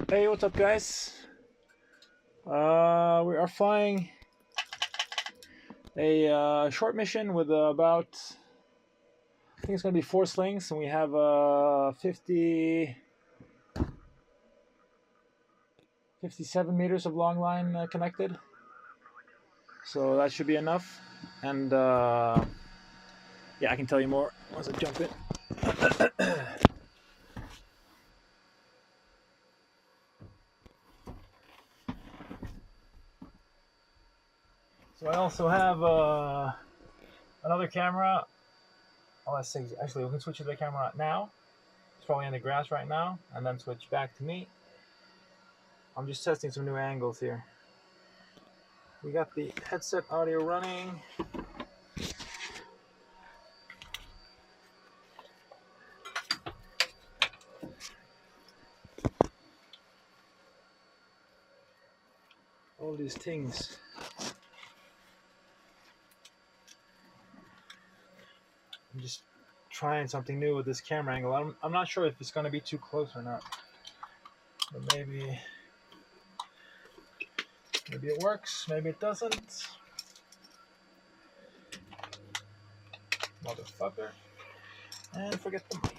Hey, what's up, guys? We are flying a short mission with about, I think it's going to be 4 slings, and we have 57 meters of long line connected. So that should be enough. And yeah, I can tell you more once I jump in. So I also have another camera. Oh, let's see. Actually, we can switch to the camera now. It's probably in the grass right now, and then switch back to me. I'm just testing some new angles here. We got the headset audio running. All these things. I'm just trying something new with this camera angle. I'm not sure if it's going to be too close or not. But maybe it works, maybe it doesn't. Motherfucker. And forget the mic.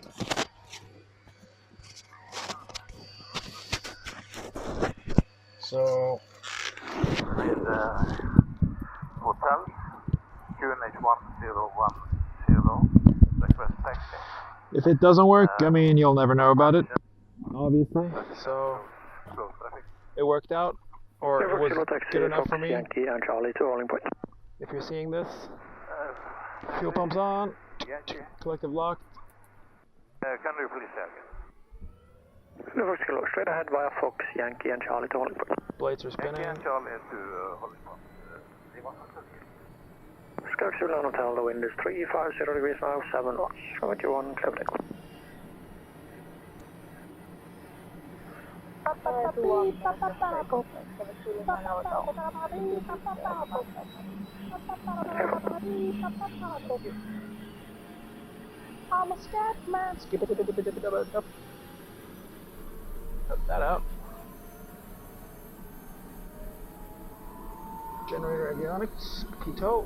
So with hotel QNH1010 request taxi. if it doesn't work, I mean, you'll never know about it, obviously. So it worked out, or it was good enough for me. If you're seeing this, fuel pumps on, collective locked. Can you please tell me? Newark Kilo, straight ahead via Fox, Yankee and Charlie to Holling Point. Blades are spinning. Yankee and Charlie to Holling Point. Skirt Zulu Hotel, the wind is 350 degrees now, 7 knots. 71, 70. I'm a scat man. Cut that out. Generator avionics, Keto.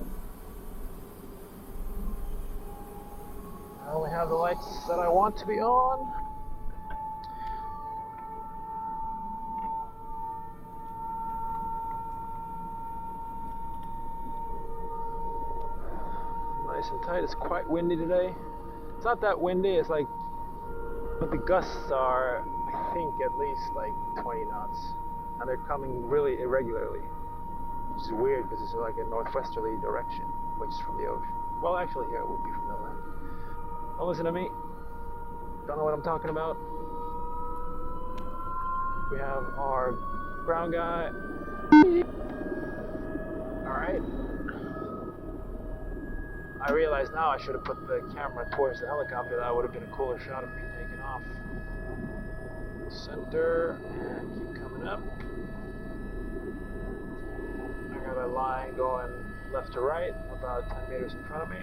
I only have the lights that I want to be on. Nice and tight. It's quite windy today. It's not that windy, it's like, but the gusts are, I think, at least like 20 knots. And they're coming really irregularly, which is weird because it's like a northwesterly direction, which is from the ocean. Well, actually, here it would be from the land. Don't listen to me. Don't know what I'm talking about. We have our ground guy. Alright. I realize now I should have put the camera towards the helicopter. That would have been a cooler shot of me taking off. Center, and keep coming up. I got a line going left to right, about 10 meters in front of me.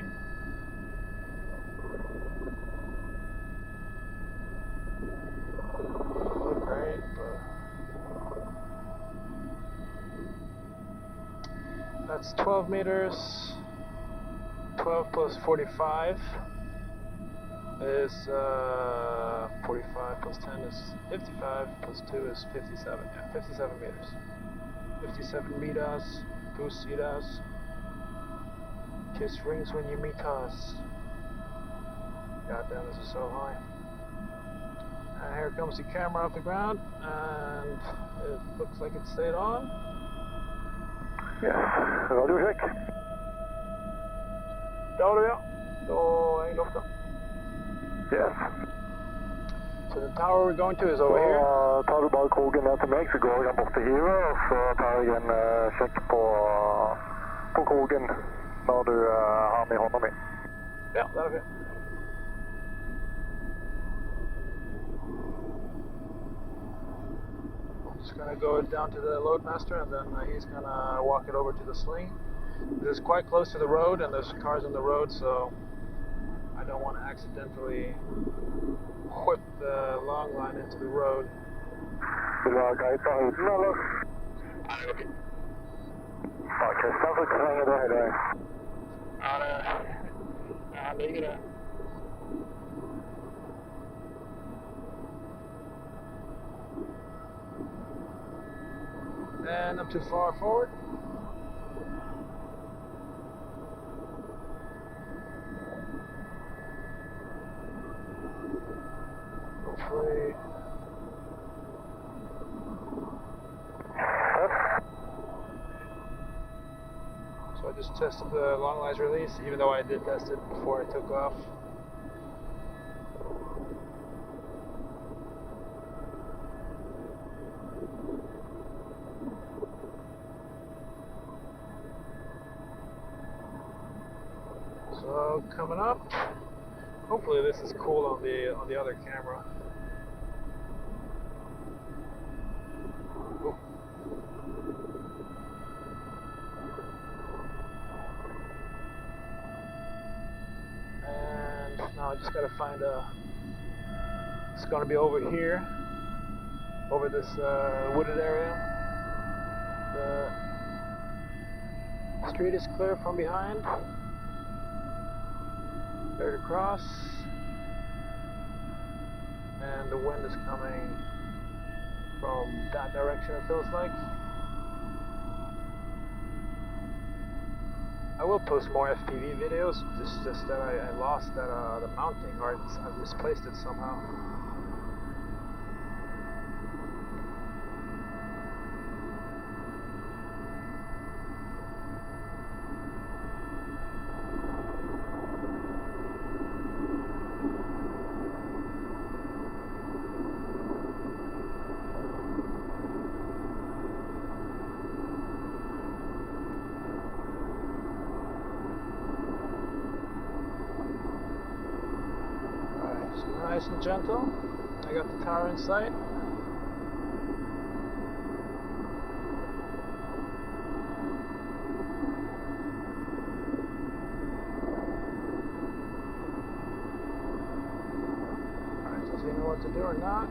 Look great, but that's 12 meters. 12 plus 45 is 45 plus 10 is 55 plus 2 is 57. Yeah, 57 meters. 57 meters. Tú serás. Kiss rings when you meet us. Goddamn, this is so high. And here comes the camera off the ground, and it looks like it stayed on. Yes, radio check. Radio, ja. Då är luften. Yes. So the tower we're going to is over here. Tar du bara krogen ner till mig så går jag bort till Hero och så tar jag en check på krogen när du har med honom in. Ja, där är vi. Just gonna go down to the loadmaster, and then he's gonna walk it over to the Sling. This is quite close to the road, and there's cars on the road, so I don't want to accidentally whip the long line into the road. Vill du ha guide på höjden eller? Ja, det går fint. Ja, Christian får inte hänga där idag. Ja, han ligger där. And I'm too far forward. Hopefully. So I just tested the long lines release, even though I did test it before I took off. So coming up, hopefully this is cool on the other camera. Ooh. And now I just gotta find it's gonna be over here, over this wooded area. The street is clear from behind. Clear to cross, and the wind is coming from that direction, it feels like. I will post more FPV videos, just that I lost the mounting, or I misplaced it somehow. Nice and gentle. I got the tower in sight. Alright, does he know what to do or not?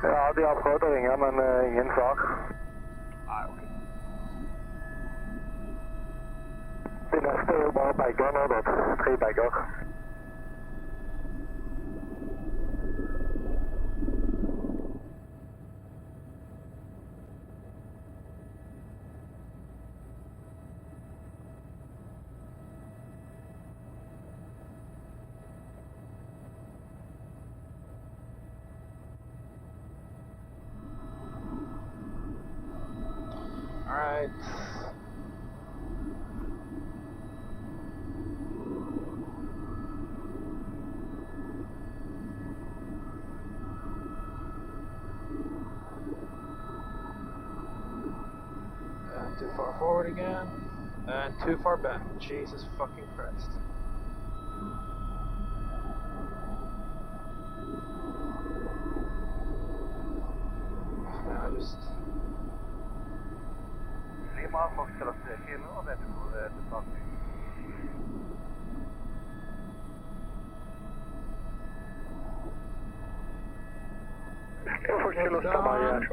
Ja, de har prøvd å ringe, men ingen svar. Nei, ok. De neste er jo bare bagger nå, da. 3 bagger. Alright. Too far forward again. And too far back. Jesus fucking Christ. I just... Lima Foxtrot Kilo, och vet du vad det är tillbaka. Jag får kilo stanna här.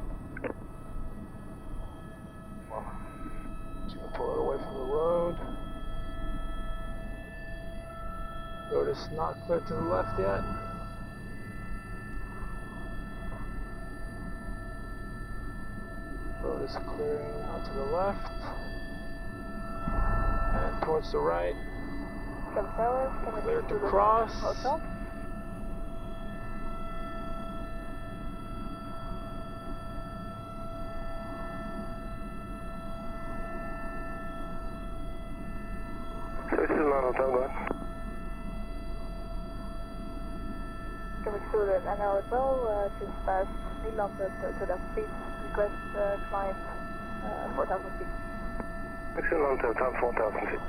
Just gonna pull it away from the road. Road is not clear to the left yet. Road is clearing out to the left and towards the right. Clear to cross. Can we shoot it? I know as well, just past Finland to that speed. Request climb 4,000 feet. Excellent, time 4,000 feet.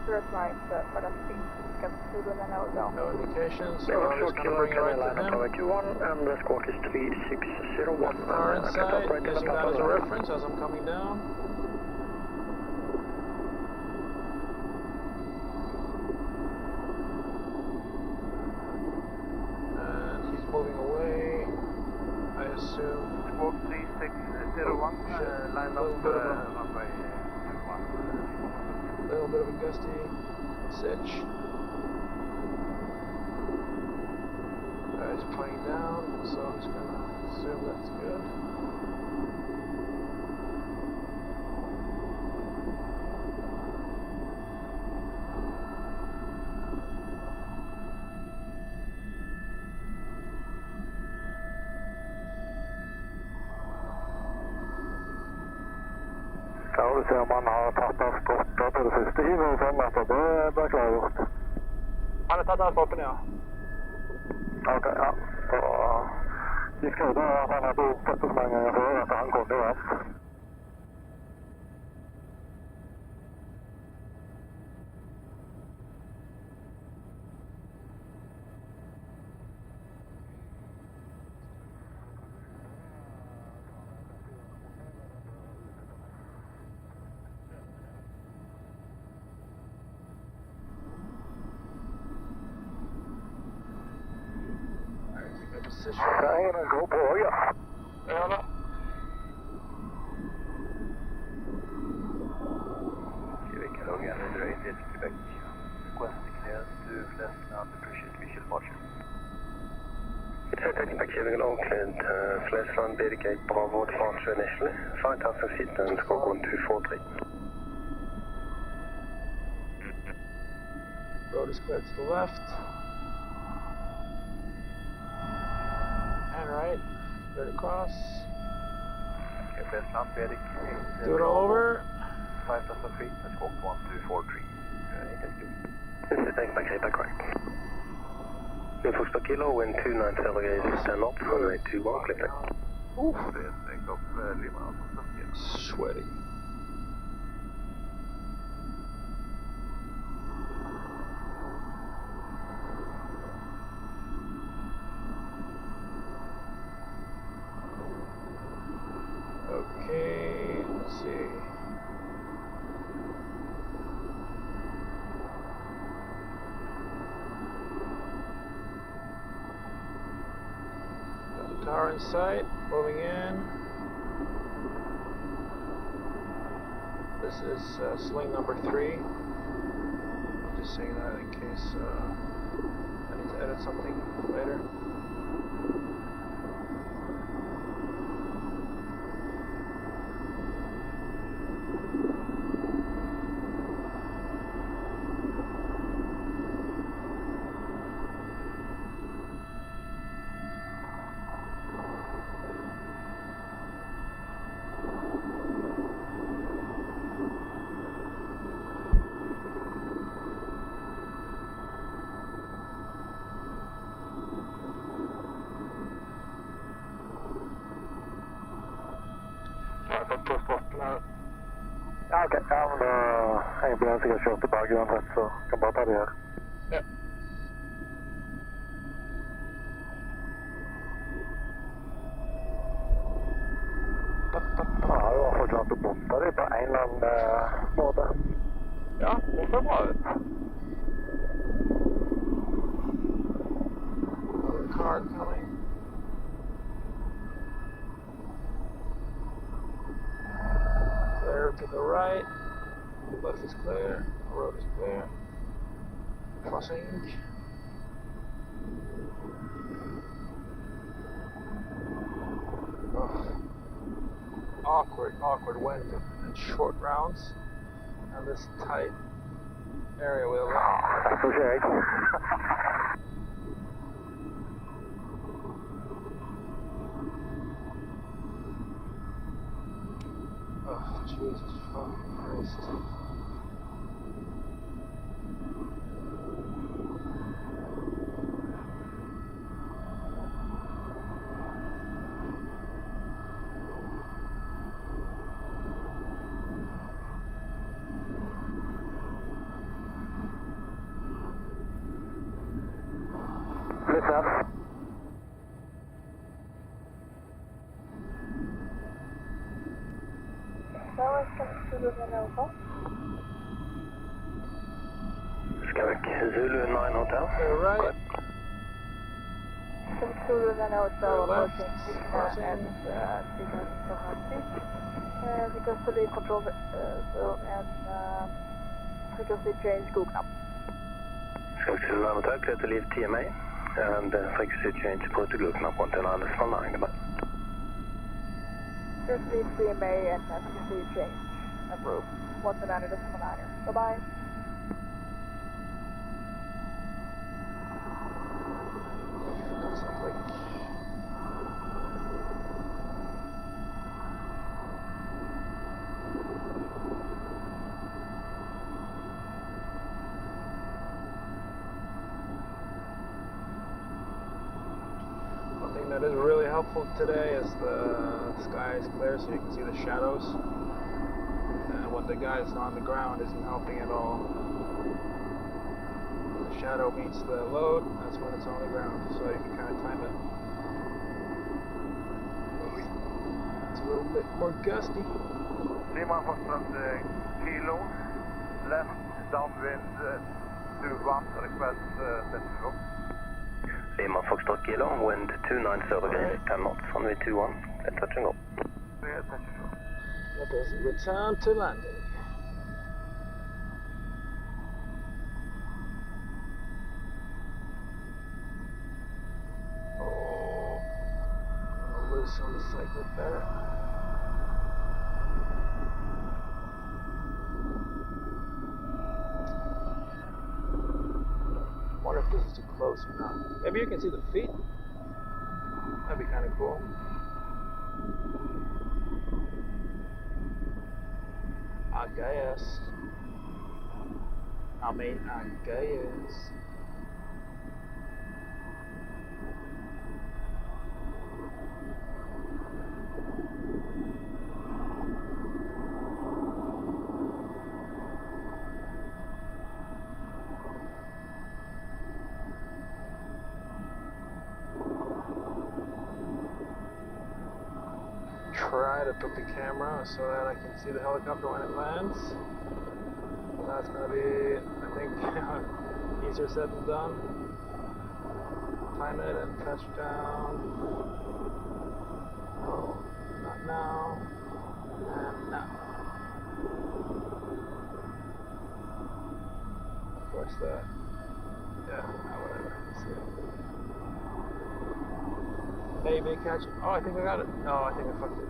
Direct climb for that speed. Get to the now down. No indications, so I'm just going to bring it right to him. And the squawk is 3601. Car inside, using that as a reference as I'm coming down. And he's moving away, I assume. Squawk 3601, line up runway 21. A little bit of a gusty sitch. He's pointing down, so I'm just gonna assume that's good. Skal vi se om han har tatt av stoppet på det første hivet og sånn, altså det blir klargjort. Han har tatt av stoppen, ja. Ok, ja. Så de skrev at han hadde opptatt så mange ganger før at han kom til alt. Nei, den går på, ja. Ja da. Quebec Logan, rated Quebec. Request clearance to Flesland, appreciate visual departure. Quebec Oakland, Flesland, Dedicate, Bravo, departure initially. 5,000 feet and squawk 1243. Road is clear to the left. And right. Straight across. Okay, Flesland, Dedic. Do it all over. 5,000 feet, squawk 1243. This is back right. Infos per kilo, wind 290 degrees, stand up, runway 21, click back. Oof. Take off Lima. Sweaty. Okay, let's see. Got the tower in sight, moving in. This is Sling number 3. I'm just saying that in case I need to edit something later. Ja, ok. Ja, men egentlig har jeg sikkert kjørt tilbake uansett, så kan bare ta det her. Ja. Han har jo i hvert fall klart å bonde det på en eller annen måte. Ja, det ser bra ut. Another car coming. Clear to the right. Left is clear. Road is clear. Crossing. Oh. Awkward wind and short rounds. And this tight area with a lot. That's okay. Oh, Jesus fucking Christ. lift nav. Tower comes to the Alpha. Skavik, Zulu 9 Hotel. They're right. Comes to the Alpha, left, approaching crossing. and because of our seat. Because the lead control zone and because we changed Google now. Skavik, Zulu 9 Hotel, clear to leave TMA. And frequency change protocol knap on 1009, goodbye. Just leave CMA and frequency change. Approved. 129.9. Bye-bye. Sounds like one thing that is really helpful today is the sky is clear so you can see the shadows. And when the guy's on the ground isn't helping at all. The shadow meets the load, that's when it's on the ground, so you can kind of time it. It's a little bit more gusty. Lima Foxtrot Kilo, left downwind 21, request central. Lima Foxtrot Kilo, wind 29 degrees, 10 knots, runway 21, clear touch and go. Let us return to landing. Oh, loose on the cycle there. Wonder if this is too close or not. Maybe you can see the feet. That'd be kind of cool. I guess. I guess. Try to put the camera so that I can see the helicopter when it lands. That's gonna be, I think, easier said than done. Time it and touchdown. No, not now. And now. Of course that. Yeah, whatever. Let's see. Maybe catch it. Oh, I think I got it. Oh, I think I fucked it.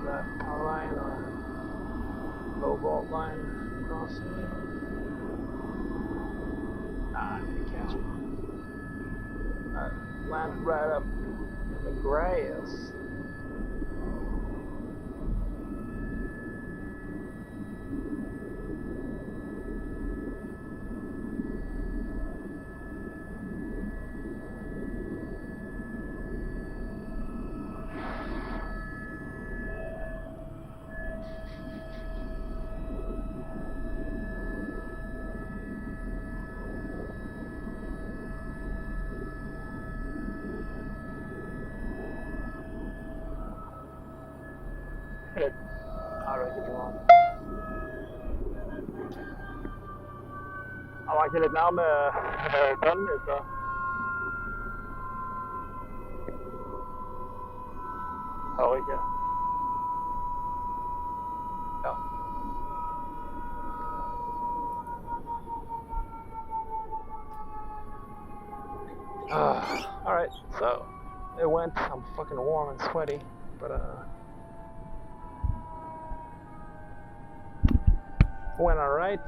That power line or low volt line crossing. Nah, I didn't catch it. Landed right up in the grass. Han var ikke litt nærme bønnen i sted. Hører ikke. Ja. Alright, so it went. I'm fucking warm and sweaty, but went alright.